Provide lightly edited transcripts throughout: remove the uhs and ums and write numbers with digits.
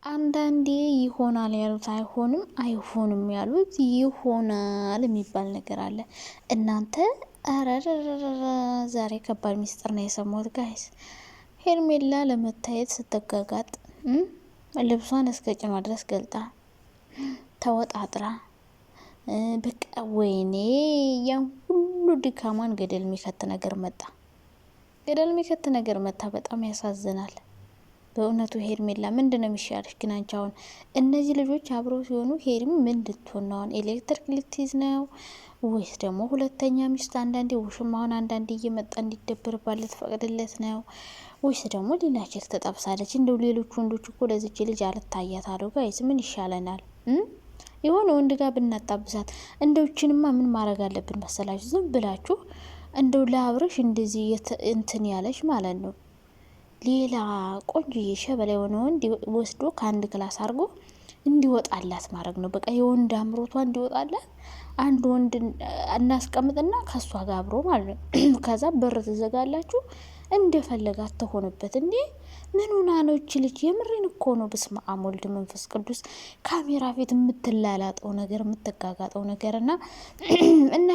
አንዳንዴ ይሆናል ያሉት አይሆንም፣ አይሆንም ያሉት ይሆናል የሚባል ነገር አለ። እናንተ አረረረረ ዛሬ ከባድ ሚስጥር ነው የሰማሁት ጋይስ። ሄርሜላ ለመታየት ስትጋጋጥ ልብሷን እስከ ጭኗ ድረስ ገልጣ ተወጣጥራ በቃ ወይኔ ያን ሁሉ ድካሟን ገደል የሚከት ነገር መጣ። ገደል የሚከት ነገር መጣ። በጣም ያሳዝናል። በእውነቱ ሄርሜላ ምንድን ነው የሚሻልሽ ግን አንቺ? አሁን እነዚህ ልጆች አብረው ሲሆኑ ሄርሚ ምን ልትሆን ነው? አሁን ኤሌክትሪክ ልትይዝ ነው ወይስ ደግሞ ሁለተኛ ሚስት አንዳንዴ ውሽም አሁን አንዳንዴ እየመጣ እንዲደብርባት ልትፈቅድለት ነው ወይስ ደግሞ ሌላ ቼክ ተጠብሳለች? እንደው ሌሎች ወንዶች እኮ ለዚች ልጅ አልታያት አለው። ጋይስ ምን ይሻለናል? የሆነ ወንድ ጋር ብናጣብሳት እንደውችንማ ምን ማድረግ አለብን መሰላችሁ? ዝም ብላችሁ እንደው ለአብረሽ እንደዚህ እንትን ያለች ማለት ነው ሌላ ቆንጆዬ ሸበላ የሆነ ወንድ ወስዶ ከአንድ ክላስ አድርጎ እንዲወጣላት ማድረግ ነው። በቃ የወንድ አምሮቷ እንዲወጣላት አንድ ወንድ እናስቀምጥና ከሷ ጋር አብሮ ማለት ነው። ከዛ በር ትዘጋላችሁ፣ እንደፈለጋት ተሆነበት። እንዴ ምን ሆና ነው እቺ ልጅ? የምሬን እኮ ነው። በስመ አብ ወልድ መንፈስ ቅዱስ። ካሜራ ፊት የምትላላጠው ነገር የምትጋጋጠው ነገር እና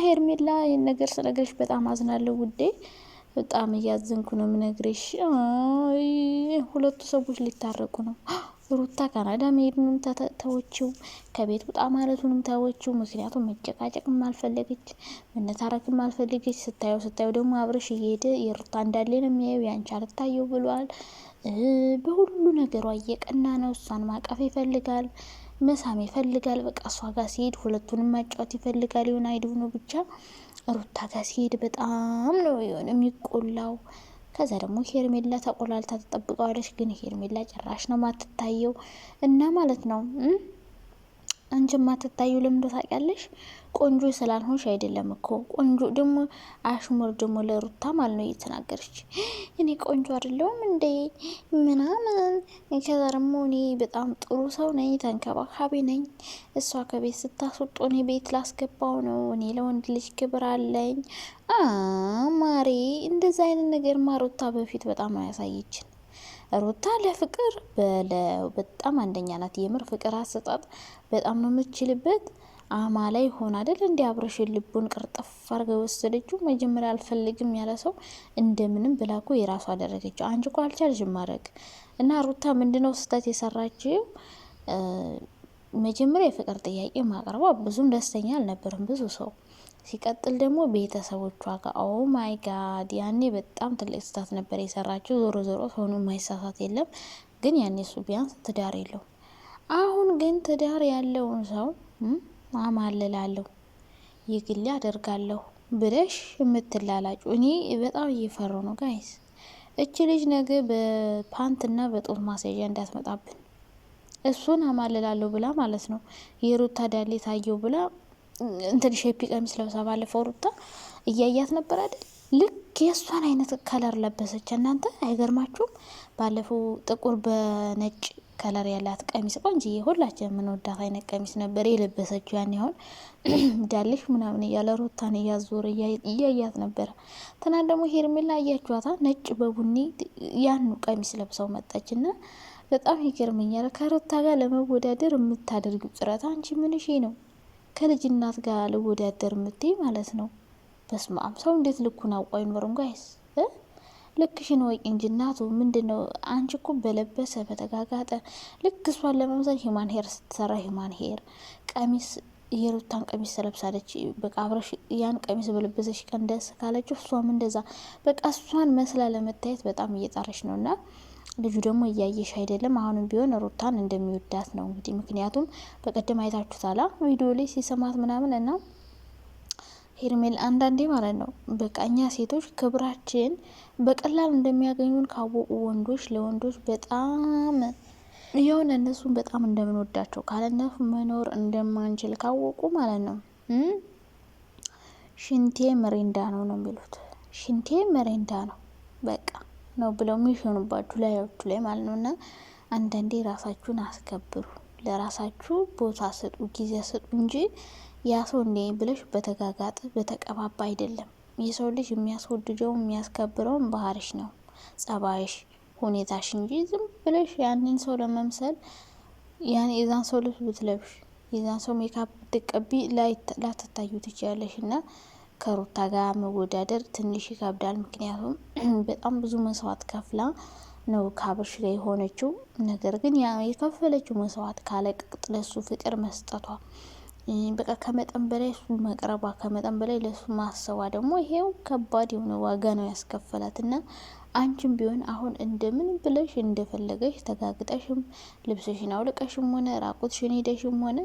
ሄርሜላ ይህን ነገር ስነግርሽ በጣም አዝናለሁ ውዴ። በጣም እያዘንኩ ነው የምነግርሽ። ሁለቱ ሰዎች ሊታረቁ ነው። ሩታ ካናዳ መሄዱንም ተወችው፣ ከቤት ውጣ ማለቱንም ተወችው። ምክንያቱም መጨቃጨቅም አልፈለገች፣ መነታረክም አልፈለገች። ስታየው ደግሞ አብረሽ እየሄደ የሩታ እንዳለ ነው የሚያየው፣ ያንቺ አልታየው ብሏል። በሁሉ ነገሯ እየቀና ነው። እሷን ማቀፍ ይፈልጋል፣ መሳም ይፈልጋል። በቃ እሷ ጋር ሲሄድ ሁለቱንም ማጫወት ይፈልጋል። ይሁን አይዱ ነው ብቻ ሩታ ጋር ሲሄድ በጣም ነው የሆነ የሚቆላው። ከዛ ደግሞ ሄርሜላ ተቆላልታ ተጠብቀዋለች። ግን ሄርሜላ ጭራሽ ነው ማትታየው እና ማለት ነው አንቺ ማትታየው ለምን ታውቂያለሽ? ቆንጆ ስላልሆንሽ አይደለም እኮ ቆንጆ ደግሞ አሽሙር ደግሞ ለሩታ ማለት ነው እየተናገረች እኔ ቆንጆ አይደለሁም እንዴ ምናምን። ከዛ ደግሞ እኔ በጣም ጥሩ ሰው ነኝ፣ ተንከባካቢ ነኝ። እሷ ከቤት ስታስወጡ እኔ ቤት ላስገባው ነው። እኔ ለወንድ ልጅ ክብር አለኝ። ማሬ እንደዛ አይነት ነገር ሩታ በፊት በጣም ነው ያሳየችን። ሩታ ለፍቅር በጣም አንደኛ ናት። የምር ፍቅር አሰጣጥ በጣም ነው የምትችልበት። አማ ላይ ሆነ አይደል እንዲ አብረሽን ልቡን ቅርጥፍ አርገ ወሰደችው። መጀመሪያ አልፈልግም ያለ ሰው እንደምንም ብላኮ የራሱ አደረገችው። አንቺ እኮ አልቻልሽም ማድረግ እና ሩታ ምንድነው ስህተት የሰራችው? መጀመሪያ የፍቅር ጥያቄ ማቅረቧ ብዙም ደስተኛ አልነበረም ብዙ ሰው። ሲቀጥል ደግሞ ቤተሰቦቿ ጋር ኦ ማይ ጋድ ያኔ በጣም ትልቅ ስህተት ነበር የሰራችው። ዞሮ ዞሮ ሰው የማይሳሳት የለም። ግን ያኔ እሱ ቢያንስ ትዳር የለው። አሁን ግን ትዳር ያለውን ሰው አማልላለሁ የግሌ አደርጋለሁ ብለሽ የምትላላጩ እኔ በጣም እየፈራሁ ነው ጋይስ። እቺ ልጅ ነገ በፓንትና በጡት ማስያዣ እንዳትመጣብን። እሱን አማልላለሁ ብላ ማለት ነው የሩታ ዳሌ ታየው ብላ እንትን ሼፒ ቀሚስ ለብሳ ባለፈው ሩታ እያያት ነበር አይደል? ልክ የእሷን አይነት ከለር ለበሰች። እናንተ አይገርማችሁም? ባለፈው ጥቁር በነጭ ከለር ያላት ቀሚስ ቆንጅዬ ሁላችን የምንወዳት አይነት ቀሚስ ነበር የለበሰችው። ያን ያሁን ዳልሽ ምናምን እያለ ሩታን እያዞረ እያያት ነበር። ትናንት ደግሞ ሄርሜላ እያችኋታ ነጭ በቡኒ ያኑ ቀሚስ ለብሰው መጣችና በጣም ይገርመኛል። ከሩታ ጋር ለመወዳደር የምታደርጊው ጥረት አንቺ ምንሽ ነው? ከልጅ እናት ጋር ልወዳደር የምትይ ማለት ነው። በስመ አብ ሰው እንዴት ልኩን አውቆ አይኖርም ጋይስ? ልክሽን ወቂ እንጂ እናቱ ምንድነው? አንቺ እኮ በለበሰ በተጋጋጠ ልክ እሷን ለመምሰል ሂማን ሄር ስትሰራ ሂማን ሄር ቀሚስ የሩታን ቀሚስ ተለብሳለች። በቃ አብረሽ ያን ቀሚስ በለበሰሽ ቀን ደስ ካለችው እሷም እንደዛ በቃ እሷን መስላ ለመታየት በጣም እየጣረች ነውና ልጁ ደግሞ እያየሽ አይደለም። አሁንም ቢሆን ሩታን እንደሚወዳት ነው እንግዲህ። ምክንያቱም በቀደም አይታችሁታላ ቪዲዮ ላይ ሲሰማት ምናምን እና ሄርሜላ አንዳንዴ ማለት ነው በቃ እኛ ሴቶች ክብራችን በቀላል እንደሚያገኙን ካወቁ ወንዶች ለወንዶች በጣም የሆነ እነሱን በጣም እንደምንወዳቸው ካለነሱ መኖር እንደማንችል ካወቁ ማለት ነው ሽንቴ መሬንዳ ነው የሚሉት። ሽንቴ መሬንዳ ነው በቃ ነው ብለው የሚሆኑባችሁ ላያችሁ ላይ ማለት ነውና አንዳንዴ ራሳችሁን አስከብሩ፣ ለራሳችሁ ቦታ ስጡ፣ ጊዜ ስጡ እንጂ ያ ሰው እንዴ ብለሽ በተጋጋጠ በተቀባባ አይደለም። የሰው ልጅ የሚያስወድደው የሚያስከብረው ባህሪሽ ነው፣ ጸባይሽ፣ ሁኔታሽ እንጂ ዝም ብለሽ ያንን ሰው ለመምሰል ያኔ የዛን ሰው ልብስ ብትለብሽ የዛን ሰው ሜካፕ ብትቀቢ ላትታዩ ትችያለሽ እና ከሩታ ጋር መወዳደር ትንሽ ይከብዳል። ምክንያቱም በጣም ብዙ መስዋዕት ከፍላ ነው ከአብርሽ ጋር የሆነችው። ነገር ግን ያ የከፈለችው መስዋዕት ካለቅጥ ለሱ ፍቅር መስጠቷ በቃ ከመጠን በላይ እሱ መቅረቧ ከመጠን በላይ ለሱ ማሰቧ ደግሞ ይሄው ከባድ የሆነ ዋጋ ነው ያስከፈላት እና አንቺም ቢሆን አሁን እንደምን ብለሽ እንደፈለገሽ ተጋግጠሽም ልብስሽን አውልቀሽም ሆነ ራቁትሽን ሄደሽም ሆነ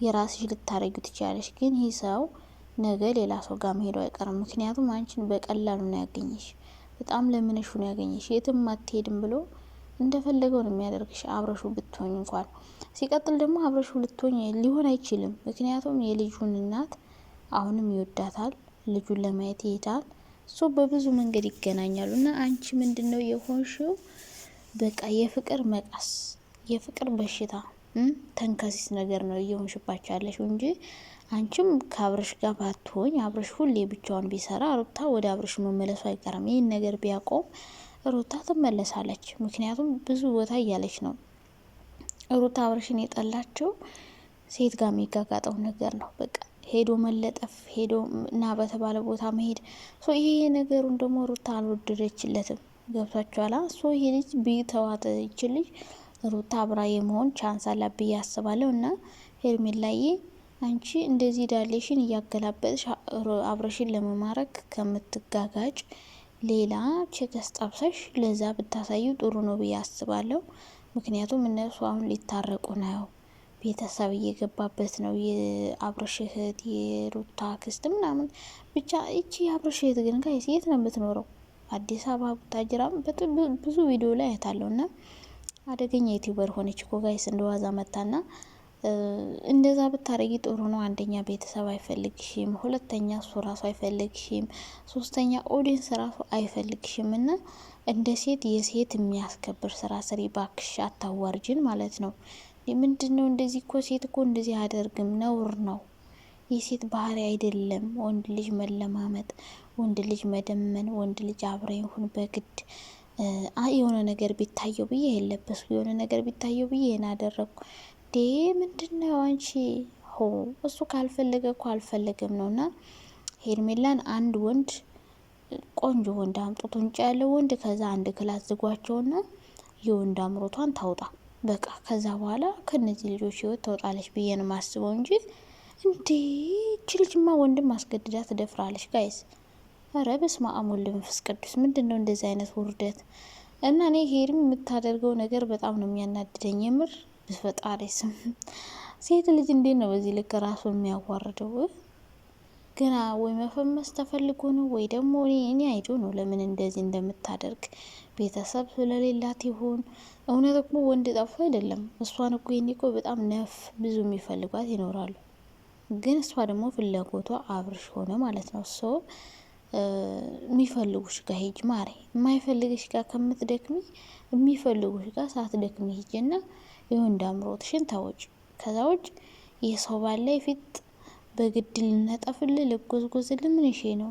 የራስሽ ልታረጊ ትችላለሽ። ግን ይህ ሰው ነገ ሌላ ሰው ጋር መሄዱ አይቀርም። ምክንያቱም አንቺን በቀላሉ ነው ያገኘሽ፣ በጣም ለምንሹ ነው ያገኘሽ። የትም አትሄድም ብሎ እንደፈለገው ነው የሚያደርግሽ አብረሹ ብትሆኝ እንኳን። ሲቀጥል ደግሞ አብረሹ ልትሆኝ ሊሆን አይችልም። ምክንያቱም የልጁን እናት አሁንም ይወዳታል፣ ልጁን ለማየት ይሄዳል። እሱ በብዙ መንገድ ይገናኛሉ እና አንቺ ምንድነው የሆንሽው? በቃ የፍቅር መቃስ፣ የፍቅር በሽታ ተንከሲስ ነገር ነው እየሆንሽባቸው ያለሽው እንጂ አንቺም ከአብረሽ ጋር ባትሆኝ አብረሽ ሁሌ ብቻውን ቢሰራ ሩታ ወደ አብረሽ መመለሱ አይቀርም። ይህን ነገር ቢያቆም ሩታ ትመለሳለች። ምክንያቱም ብዙ ቦታ እያለች ነው ሩታ አብረሽን የጠላቸው ሴት ጋር የሚጋጋጠው ነገር ነው። በቃ ሄዶ መለጠፍ፣ ሄዶ እና በተባለ ቦታ መሄድ። ይሄ ነገሩን ደግሞ ሩታ አልወደደችለትም። ገብቷችኋላ? ይሄ ልጅ ቢተዋት ይችልሽ ሩታ አብራ የመሆን ቻንስ አላት ብዬ አስባለሁ። እና ሄርሜላዬ አንቺ እንደዚህ ዳሌሽን እያገላበጥሽ አብረሽን ለመማረክ ከምትጋጋጭ ሌላ ቼከስ ጠብሰሽ ለዛ ብታሳዩ ጥሩ ነው ብዬ አስባለሁ። ምክንያቱም እነሱ አሁን ሊታረቁ ነው፣ ቤተሰብ እየገባበት ነው። የአብረሽ እህት የሩታ ክስት ምናምን ብቻ። እቺ የአብረሽ እህት ግን ጋይስ የት ነው የምትኖረው? አዲስ አበባ ቡታጅራ ብዙ ቪዲዮ ላይ አይታለሁ። እና አደገኛ ዩቲዩበር ሆነች እኮ ጋይስ እንደዋዛ መታና እንደዛ ብታረጊ ጥሩ ነው። አንደኛ ቤተሰብ አይፈልግሽም፣ ሁለተኛ እሱ ራሱ አይፈልግሽም፣ ሶስተኛ ኦዲየንስ ራሱ አይፈልግሽም። እና እንደ ሴት የሴት የሚያስከብር ስራ ስሪ ባክሽ፣ አታዋርጅን ማለት ነው። ምንድን ነው እንደዚህ? እኮ ሴት እኮ እንደዚህ አያደርግም፣ ነውር ነው። የሴት ባህሪ አይደለም ወንድ ልጅ መለማመጥ፣ ወንድ ልጅ መደመን፣ ወንድ ልጅ አብረ ይሁን በግድ የሆነ ነገር ቢታየው ብዬ የለበስኩ የሆነ ነገር ቢታየው ብዬ አደረግኩ። ምንድን ነው አንቺ? እሱ ካልፈለገ እኮ አልፈለገም ነው። እና ሄርሜላን አንድ ወንድ ቆንጆ ወንድ አምጦ እንጫ ያለው ወንድ ከዛ አንድ ክላስ ዝጓቸውና የወንድ አምሮቷን ታውጣ በቃ። ከዛ በኋላ ከነዚህ ልጆች ህይወት ተወጣለች ብዬ ነው ማስበው እንጂ እቺ ልጅማ ወንድም አስገድዳ ትደፍራለች ጋይስ። ኧረ በስመ አብ ወወልድ ወመንፈስ ቅዱስ። ምንድነው እንደዚህ አይነት ውርደት? እና እኔ ሄርም የምታደርገው ነገር በጣም ነው የሚያናድደኝ የምር። በፈጣሪ ስም ሴት ልጅ እንዴት ነው በዚህ ልክ ራሱን የሚያዋርደው? ግና ወይ መፈመስ ተፈልጎ ነው ወይ ደግሞ እኔ አይዶ ነው ለምን እንደዚህ እንደምታደርግ። ቤተሰብ ስለሌላት ይሆን? እውነት እኮ ወንድ ጠፋ አይደለም። እሷን እኮ የኔ እኮ በጣም ነፍ ብዙ የሚፈልጓት ይኖራሉ። ግን እሷ ደግሞ ፍላጎቷ አብርሽ ሆነ ማለት ነው። የሚፈልጉሽ ጋር ሂጅ ማሬ፣ የማይፈልግሽ ጋር ከምትደክሚ የሚፈልጉሽ ጋር ሳትደክሚ ሂጅና የወንድ አምሮትሽን ታወጭ። ከዛ ውጭ የሰው ባላይ ፊት በግድ ልነጠፍል ልጎዝጎዝል ምን ይሄ ነው?